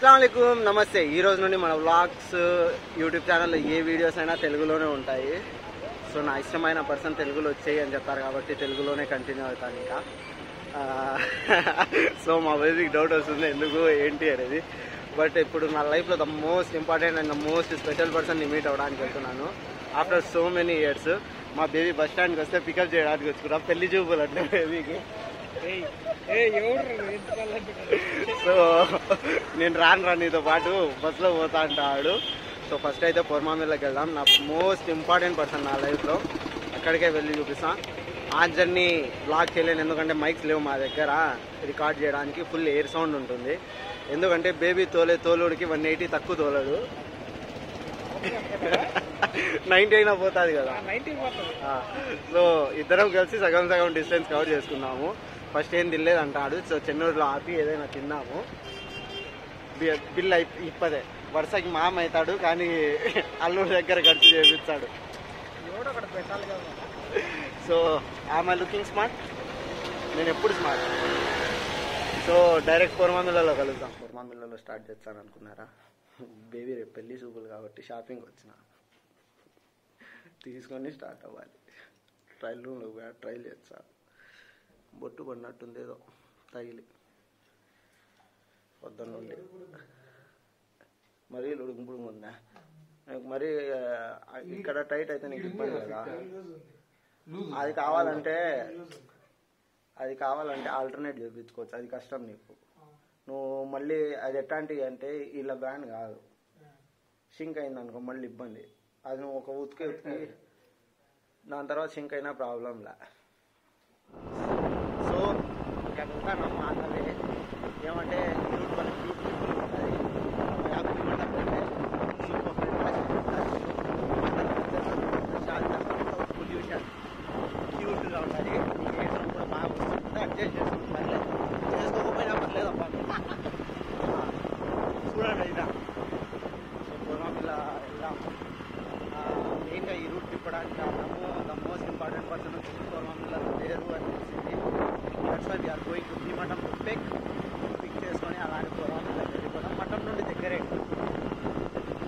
అస్సలాముఅలైకుం నమస్తే. ఈ రోజు నుండి మన వ్లాగ్స్ యూట్యూబ్ ఛానల్లో ఏ వీడియోస్ అయినా తెలుగులోనే ఉంటాయి. సో నా ఇష్టమైన పర్సన్ తెలుగులో వచ్చేయి అని చెప్పారు కాబట్టి తెలుగులోనే కంటిన్యూ అవుతాను ఇంకా. సో మా బేబీకి డౌట్ వస్తుంది ఎందుకు ఏంటి అనేది. బట్ ఇప్పుడు నా లైఫ్లో the most important and the most special పర్సన్ని మీట్ అవ్వడానికి వెళ్తున్నాను ఆఫ్టర్ సో మెనీ ఇయర్స్. మా బేబీ బస్ స్టాండ్కి వస్తే పికప్ చేయడానికి వచ్చుకున్నా. పెళ్లి చూపులు అంటే బేబీకి. సో నేను రాను నీతో పాటు బస్సులో పోతా అంటాడు. సో ఫస్ట్ అయితే పొర్మామిల్లోకి వెళ్దాం. నా మోస్ట్ ఇంపార్టెంట్ పర్సన్ నా లైఫ్లో. అక్కడికే వెళ్ళి చూపిస్తాం. ఆ జర్నీ బ్లాగ్ చేయలేను ఎందుకంటే మైక్స్ లేవు మా దగ్గర రికార్డ్ చేయడానికి. ఫుల్ ఎయిర్ సౌండ్ ఉంటుంది ఎందుకంటే బేబీ తోలుడికి 180 తక్కువ తోలడు. 90 అయినా పోతుంది కదా. సో ఇద్దరం కలిసి సగం సగం డిస్టెన్స్ కవర్ చేసుకున్నాము. ఫస్ట్ ఏం తినలేదు అంటాడు. సో చెన్నూరులో ఆపి ఏదైనా తిన్నాము. బిల్ ఇప్పదే వరుసకి మామ అవుతాడు కానీ అల్లూరు దగ్గర ఖర్చు చేపిస్తాడు. సో ఆమె లుకింగ్ స్మార్ట్, నేను ఎప్పుడు స్మార్ట్. సో డైరెక్ట్ పొర్మామిల్లలో కలుద్దాం. పొర్మామిల్లలో స్టార్ట్ చేస్తాను అనుకున్నారా? బేబీ రేపు పెళ్లి చూపులు కాబట్టి షాపింగ్ వచ్చిన తీసుకొని స్టార్ట్ అవ్వాలి. ట్రైల్ రూమ్లో పోయా ట్రైల్ చేస్తా. బొట్టు పడినట్టుంది ఏదో తగిలి పొద్దున్నుండి. మరీ ఉడుకుపుడు ఉందా మరీ ఇక్కడ టైట్ అయితే నీకు ఇబ్బంది కదా. అది కావాలంటే ఆల్టర్నేట్ చేయించుకోవచ్చు. అది కష్టం నీకు. నువ్వు మళ్ళీ అది ఎట్లాంటివి అంటే ఇలా బ్యాండ్ కాదు, షింక్ అయింది అనుకో మళ్ళీ ఇబ్బంది. అది నువ్వు ఒక ఉతికి దాని తర్వాత షింక్ అయినా ప్రాబ్లంలా. సో ఇక్కడ ఉంటానమ్మా అన్నది ఏమంటే రూట్ వల్ల బ్యూటిఫుల్ ఉంటుంది. పొల్యూషన్ క్యూట్గా ఉంటుంది. వేయడం కూడా బాగా వస్తుంది. అడ్జస్ట్ చేసుకుంటుంది. పర్లేదు, చేసుకోకపోయినా పర్లేదు అబ్బా. చూడండి అయినా సో పొర్మామిల్ల వెళ్దాం. మెయిన్గా ఈ రూట్ తిప్పడానికి కారణము ద మోస్ట్ ఇంపార్టెంట్ పర్సన్ వచ్చి పొర్మామిల్లలో లేరు అని తెలిసింది. That's why we are going to భీమఠం టు పిక్ చేసుకొని అలాంటి పొర్మామిల్లోకి వెళ్ళిపోతాం. మఠం నుండి దగ్గరే.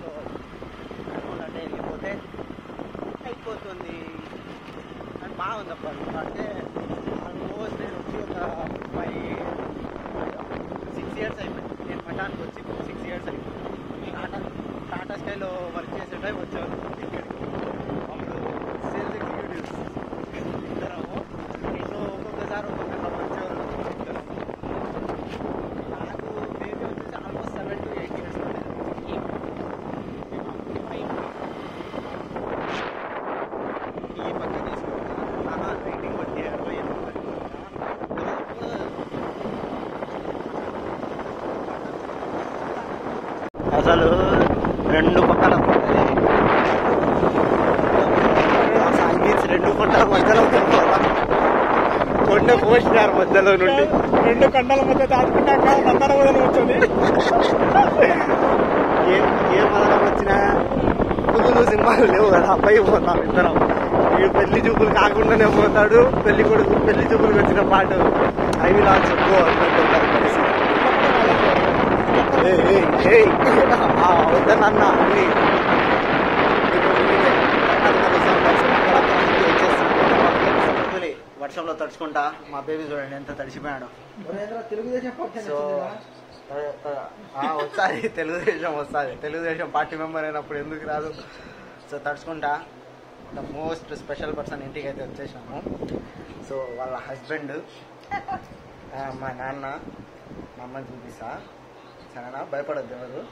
సో అంటే వెళ్ళిపోతే అయిపోతుంది అని బాగుందప్ప. అంటే ఆల్మోస్ట్ నేను వచ్చి ఒక 6 ఇయర్స్ అయిపోయింది. నేను మఠానికి వచ్చి 6 ఇయర్స్ అయిపోయింది. టాటా స్కైలో వర్క్ చేసే టైం వచ్చాను ఇక్కడికి. అప్పుడు సేల్స్ ఎగ్జిక్యూటివ్స్ ఇద్దరము. నేను ఒక్కొక్కసారి ఒక్కొక్కరు వచ్చేవాళ్ళు. నాకు బేబీ వచ్చేసి ఆల్మోస్ట్ 7 to 8 ఇయర్స్ ఈ పక్క తీసుకుంటా రైటింగ్ బట్టి 28 అసలు 2 పక్కల 2 కొండల మధ్యలో కొండ పోసినారు మధ్యలో నుండి 2 కొండల మధ్య దాటుకున్నాక మందర వదలం వచ్చింది. ఏ మదనం వచ్చినా పువ్వులు సింహాలు లేవు కదా. అబ్బాయి పోతాం ఇద్దరం. ఈ పెళ్లి చూపులు కాకుండానే పోతాడు. పెళ్లి కొడుకు పెళ్లి చూపులకు వచ్చిన పాటు అవి ఇలా చెప్పుకో వద్దనన్న వర్షంలో తడుచుకుంటా. మా బేబీ చూడండి ఎంత తడిచిపోయాడు. సో వస్తుంది తెలుగుదేశం పార్టీ మెంబర్ అయినప్పుడు ఎందుకు రాదు. సో తడుచుకుంటా ద మోస్ట్ స్పెషల్ పర్సన్ ఇంటికి అయితే వచ్చేసాము. సో వాళ్ళ హస్బెండ్ మా నాన్న మా అమ్మని చూపిస్తా. సరేనా? భయపడద్దు ఎవరు.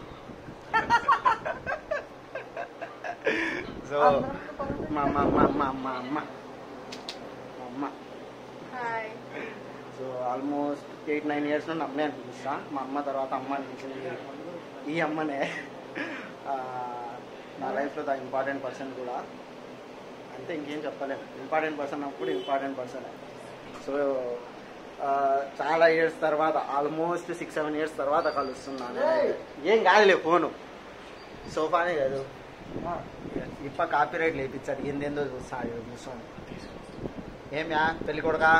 సో మా అమ్మ సో ఆల్మోస్ట్ 8-9 ఇయర్స్ నుండి అమ్మే అని పిలుస్తా. మా అమ్మ తర్వాత అమ్మ అనిపించింది. ఈ అమ్మనే నా లైఫ్లో ద ఇంపార్టెంట్ పర్సన్ కూడా. అంతే, ఇంకేం చెప్పలేను. ఇంపార్టెంట్ పర్సన్ అప్పుడు ఇంపార్టెంట్ పర్సన్. సో చాలా ఇయర్స్ తర్వాత ఆల్మోస్ట్ 6-7 ఇయర్స్ తర్వాత కలుస్తున్నాను. ఏం కాదులే ఫోను సోఫానే కాదు. ఇప్ప కాపీ రైట్ లేపించాడు. ఏందేందో చూస్తాడు కూర్చొని. ఏమ్యా పెళ్లి కొడుకా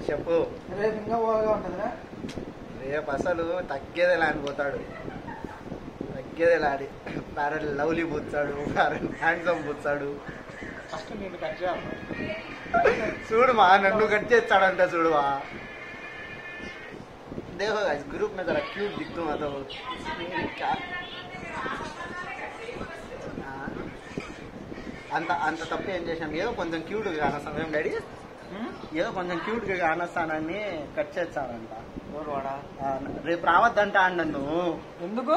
చెప్పు. రేపు ఇంకా బాగా ఉంటుందిరా. రేపు అసలు తగ్గేదేలా అనిపోతాడు, తగ్గేదేలా ఆడి ప్యారెల్ లవ్లీ పూచాడు, ప్యారెల్ హ్యాండ్సమ్ పూచాడు. ఫస్ట్ నేను కట్ చేయాలి. చూడుమా నన్ను కట్ చేస్తాడంట చూడుమా. देखो गाइस ग्रुप में जरा क्यूट दिखता हूँ तो क्या అంత అంత తప్పు ఏం చేసాం, ఏదో కొంచెం క్యూట్గా కానొస్తాను ఏం డాడీ, ఏదో కొంచెం క్యూట్గా కానొస్తానని కట్ చేస్తాడంట. ఎవరు వాడా? రేపు రావద్దంట నన్ను. ఎందుకు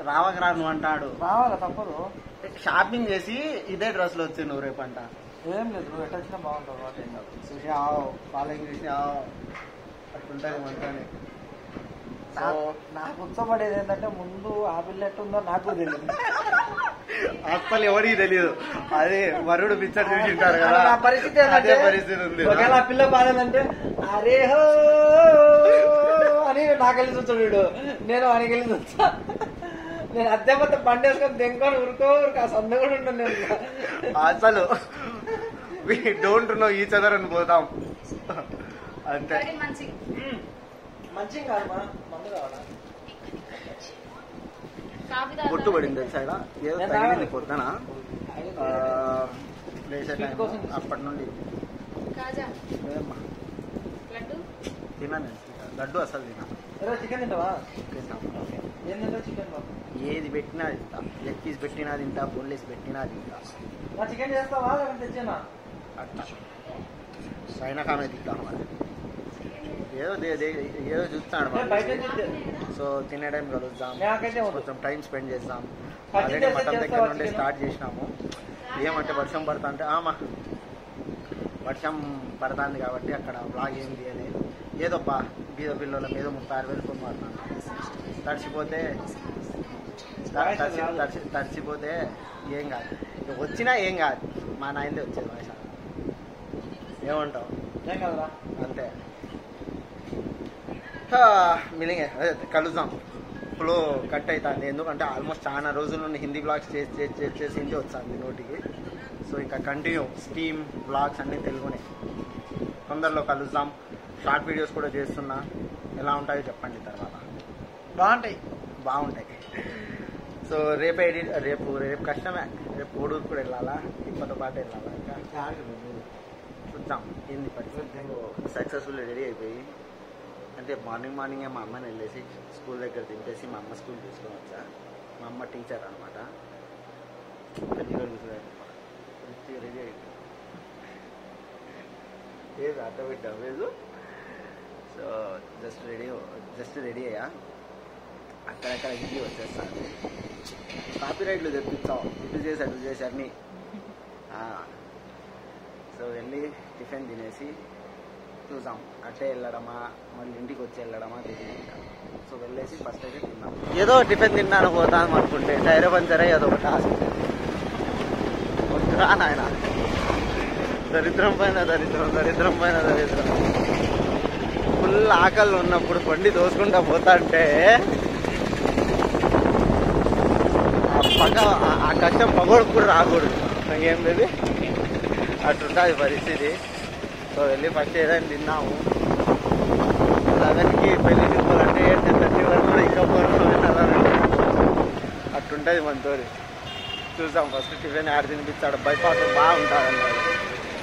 రావక రాను అంటాడు. రావాలా, తప్పదు. షాపింగ్ చేసి ఇదే డ్రెస్లో వచ్చి నువ్వు రేపు అంట. ఏం లేదు, నువ్వు ఎట్లా వచ్చినా బాగుంటావు. వాటి ఏం కాదు. చూసావు ఫాలోయింగ్ చూసావు అట్లుంటుంది మనతోనే. నాకు ఉత్సపడేది ఏంటంటే ముందు ఆ పిల్ల ఎట్టుందో నాకు తెలియదు. అసలు ఎవరికి తెలియదు. అదే వరుడు పిక్చర్ చూసింటారు కదా, నా పరిస్థితి అదే పరిస్థితి ఉంది. ఒకవేళ ఆ పిల్ల బాధంటే అరే హో అని నాకెళ్ళి చూస్తాడు వీడు, నేను వానికి చూస్తా. నేను అద్దె మొత్తం బండి వేసుకొని దెంకొని ఉరుకో ఆ సంద కూడా ఉండను నేను. అసలు we don't know each other అని పోతాం అంతే. మంచి కాదు మందు కావాలా? పొట్టు పడింది సైడ్ ఏదో తగిలింది పొద్దున లేచే టైం. అప్పటి నుండి తిన్నాను లడ్డు అసలు తిన్నా. చికెన్ తింటావా? ఏం తింటావు? చికెన్ ఏది పెట్టినా తింటా, లెగ్ పీస్ పెట్టినా తింటా, బోన్లెస్ పెట్టినా తింటా. చికెన్ చేస్తావా లేకపోతే తెచ్చేనా? అట్లా సైనా కామే తింటా మరి. ఏదో ఏదో చూస్తాడు సో తినే టైం కలుద్దాం, కొంచెం టైం స్పెండ్ చేద్దాం. ఆల్రెడీ మటన్ దగ్గర నుండి స్టార్ట్ చేసినాము. ఏమంటే వర్షం పడుతా అంటే వర్షం పడుతుంది కాబట్టి అక్కడ బ్లాగ్ ఏం తీయలేదు. ఏదో బీద పిల్లల మీద 36,000 ఫోన్ పడుతున్నాను. తడిచిపోతే ఏం కాదు, వచ్చినా ఏం కాదు, మా నాయనదే వచ్చేది వయసు. ఏమంటావు? ఏం కదరా అంతే. మిలింగే కలుద్దాం. ఫ్లో కట్ అవుతుంది ఎందుకంటే ఆల్మోస్ట్ చాలా రోజుల నుండి హిందీ బ్లాగ్స్ చేసి హిందీ వస్తుంది నోటికి. సో ఇంకా కంటిన్యూ స్టీమ్ బ్లాగ్స్ అన్నీ తెలుగునే. తొందరలో కలుద్దాం. షార్ట్ వీడియోస్ కూడా చేస్తున్నా, ఎలా ఉంటాయో చెప్పండి తర్వాత. బాగుంటాయి. సో రేపు కష్టమే. రేపు కోడూరు కూడా వెళ్ళాలా, ఇప్పటితో పాటు వెళ్ళాలా. ఇంకా చూద్దాం ఏంది పరిస్థితి. సక్సెస్ఫుల్ రెడీ అయిపోయి అంటే మార్నింగే మా అమ్మని వెళ్ళేసి స్కూల్ దగ్గర దింపేసి మా అమ్మ స్కూల్ తీసుకొని వచ్చా. మా అమ్మ టీచర్ అనమాట. రెడీ అయిపోయి ఏది ఆటోమేటిక్ అవ్వలేదు. సో జస్ట్ రెడీ అయ్యా. అక్కడక్కడ ఇంటికి వచ్చేస్తాను. కాపీ రైట్లు తెప్పించాం, ఇటు చేసి అన్నీ. సో వెళ్ళి టిఫిన్ తినేసి చూసాం అట్టే వెళ్ళడమా మళ్ళీ ఇంటికి వచ్చి వెళ్ళడమా తెలియదు. సో వెళ్ళేసి ఫస్ట్ అయితే తిన్నాం. ఏదో టిఫిన్ తిన్నాను పోతాను అనుకుంటే టైర్ పంచర్ అయ్యి అదొక టాస్క్. వద్దురా నాయన, దరిద్రం పైన దరిద్రం. ఫుల్ ఆకలి ఉన్నప్పుడు బండి దోసుకుంటా పోతా అంటే ఆ కష్టం పగోడు కూడా రాకూడదు. ఏం లేదు, అట్లుంటుంది పరిస్థితి. సో వెళ్ళి ఫస్ట్ ఏదైనా తిన్నాము. 11కి పెళ్లి చూపాలంటే 10:30 వరకు కూడా ఇంకా అట్లుంటుంది మనతో. చూసాం ఫస్ట్ టిఫిన్ ఆడ తినిపించాడు. బైపాస్ బాగుంటుంది అన్నాడు,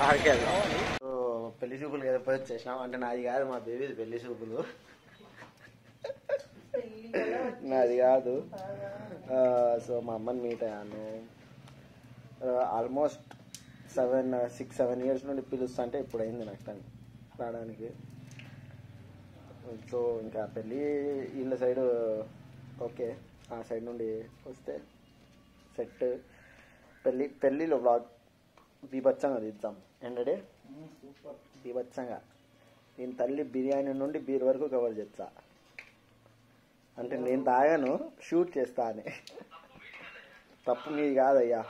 ఆడికి వెళ్దాం. సో పెళ్లి చూపులు కదా పోయి వచ్చేసినాం. అంటే నాది కాదు, మా బేబీది పెళ్లి చూపులు, నాది కాదు. సో మా అమ్మని మీట్ అయ్యాను. ఆల్మోస్ట్ 6-7 ఇయర్స్ నుండి పిలుస్తా అంటే ఇప్పుడు అయింది నాకు టైం రావడానికి. సో ఇంకా పెళ్ళి వీళ్ళ సైడ్ ఓకే, ఆ సైడ్ నుండి వస్తే సెట్. పెళ్ళిలో బ్లాగ్ బీభత్సంగా తీద్దాం. ఏంటంటే బీభత్సంగా నేను తల్లి బిర్యానీ నుండి బీర్ వరకు కవర్ చేస్తా. అంటే నేను తాగాను, షూట్ చేస్తా అని. తప్పు మీది కాదయ్యా.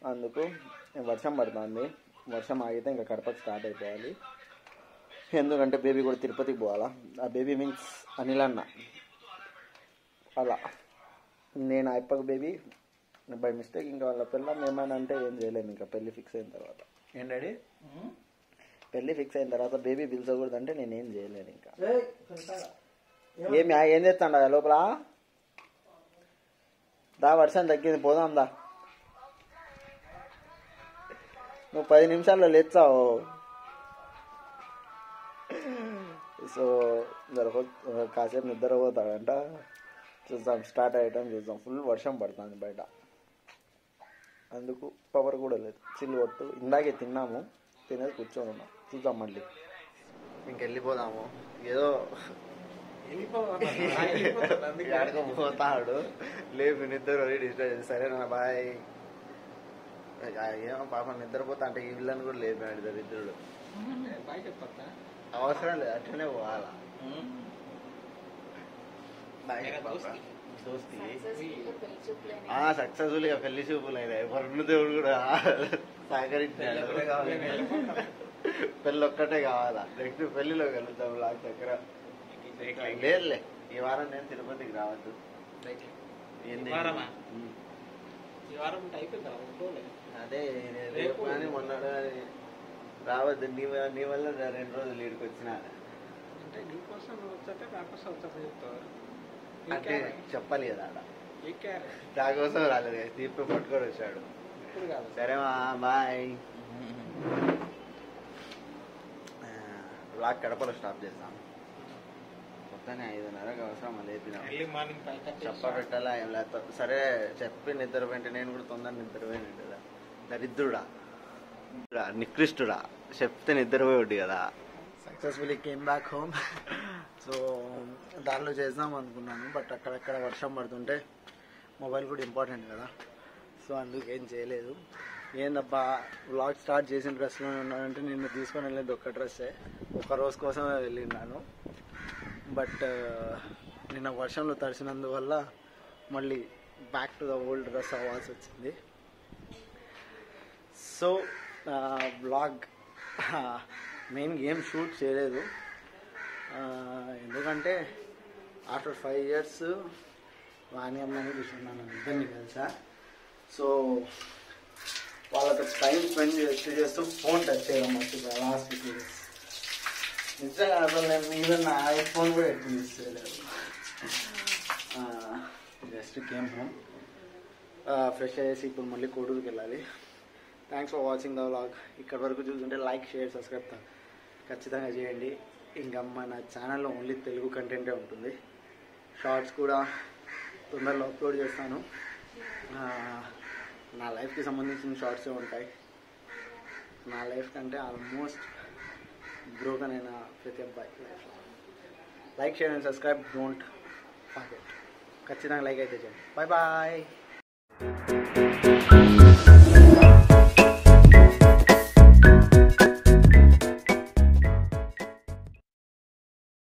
అందుకు వర్షం పడుతుంది. వర్షం ఆగితే ఇంకా కడపకి స్టార్ట్ అయిపోవాలి. ఎందుకంటే బేబీ కూడా తిరుపతికి పోవాలా. ఆ బేబీ మీన్స్ అనిల్ అన్న. అలా నేను అయిపోక బేబీ బై మిస్టేక్ ఇంకా వాళ్ళ పిల్ల ఏమైనా అంటే ఏం చేయలేము. ఇంకా పెళ్ళి ఫిక్స్ అయిన తర్వాత. ఏంటండి పెళ్ళి ఫిక్స్ అయిన తర్వాత బేబీ పిలిచకూడదంటే నేనేం చేయలేను ఇంకా. ఏయ్, పిలుస్తాడా? ఏం చేస్తాండ లోపల? దా వర్షం తగ్గింది, పోదాం దా. నువ్వు 10 నిమిషాల్లో లేచావు. సో కాసేపు నిద్రపోతాడంట. చూద్దాం, స్టార్ట్ అయ్యటం చూద్దాం. ఫుల్ వర్షం పడుతుంది బయట, అందుకు పవర్ కూడా లేదు. చిల్లు కొట్టు. ఇందాకే తిన్నాము, తినేది కూర్చొని ఉన్నాం. చూద్దాం మళ్ళీ ఇంకెళ్ళిపోదాము. ఏదో ఆడుకోపోతాడు, లేపు నిద్ర డిస్టర్బ్. సరేనా బాయ్. ఏమో పాపం నిద్రపోతా అంటే ఈ పిల్లని కూడా లేపాడు దరిద్రుడు. అవసరం లేదు, అట్లనే పోవాలా. సక్సెస్ఫుల్ గా పెళ్లి చూపులు అయినాయి. వరుణ దేవుడు కూడా సహకరించాడు. పెళ్ళి ఒక్కటే కావాలా, నెక్స్ట్ పెళ్లిలో కలుద్దాం లాక్ దగ్గర. లేదులే, ఈ వారం నేను తిరుపతికి రావద్దు. అదే రేపు కానీ మొన్నడు కానీ రావద్దు. నీ వల్ల 2 రోజులు ఈడికి వచ్చిన అంటే చెప్పాలి కదా ఆడ. దానికోసం రాలేదు, తీర్పు పట్టుకొని వచ్చాడు. సరేమా బాయ్. బ్లాక్ కడపలో స్టాప్ చేస్తాం. కొత్తనే 5:30కి అవసరం లేపినాం. చెప్ప పెట్టాలా ఏం లేదు. సరే చెప్పి నిద్రపోయింటే నేను కూడా తొందర నిద్రపోయినండి కదా. దరిద్రుడా, నికృష్టుడా, చెప్తే నిద్రపోయి కదా. Successfully came back home. So దానిలో చేద్దాం అనుకున్నాను, బట్ అక్కడక్కడ వర్షం పడుతుంటే మొబైల్ కూడా ఇంపార్టెంట్ కదా, సో అందుకేం చేయలేదు. ఏందబ్బా వ్లాగ్ స్టార్ట్ చేసిన డ్రెస్లోనే ఉన్నానంటే నిన్ను తీసుకొని వెళ్ళేది ఒక్క డ్రెస్సే, ఒక రోజు కోసమే వెళ్ళినాను. బట్ నిన్న వర్షంలో తడిసినందువల్ల మళ్ళీ back to the old dress అవ్వాల్సి వచ్చింది. So vlog main game shoot చేయలేదు, ఎందుకంటే ఆఫ్టర్ 5 years వాణి అమ్మని చూస్తున్నాను ఇద్దరిని కలిసా. సో వాళ్ళతో టైం స్పెండ్ చేస్తూ ఫోన్ టచ్ చేయడం మర్చిపోయా లాస్ట్ 2 days. నిజంగా అసలు నేను మీద నా ఐఫోన్ కూడా ఎక్కువ యూజ్ చేయలేదు. జస్ట్ కేమ్ హోమ్, ఫ్రెష్ అయ్యేసి ఇప్పుడు మళ్ళీ కోడూరుకి వెళ్ళాలి. Thanks for watching the vlog. ఇక్కడి వరకు చూస్తుంటే లైక్, షేర్, సబ్స్క్రైబ్ ఖచ్చితంగా చేయండి. ఇంకా మన ఛానల్లో ఓన్లీ తెలుగు కంటెంటే ఉంటుంది. షార్ట్స్ కూడా తొందరలో అప్లోడ్ చేస్తాను. నా లైఫ్కి సంబంధించిన షార్ట్సే ఉంటాయి. నా లైఫ్ కంటే ఆల్మోస్ట్ బ్రోకన్ అయిన ప్రతి అబ్బాయి life. Like, share and subscribe, don't forget. ఖచ్చితంగా లైక్ అయితే చేయండి. Bye bye.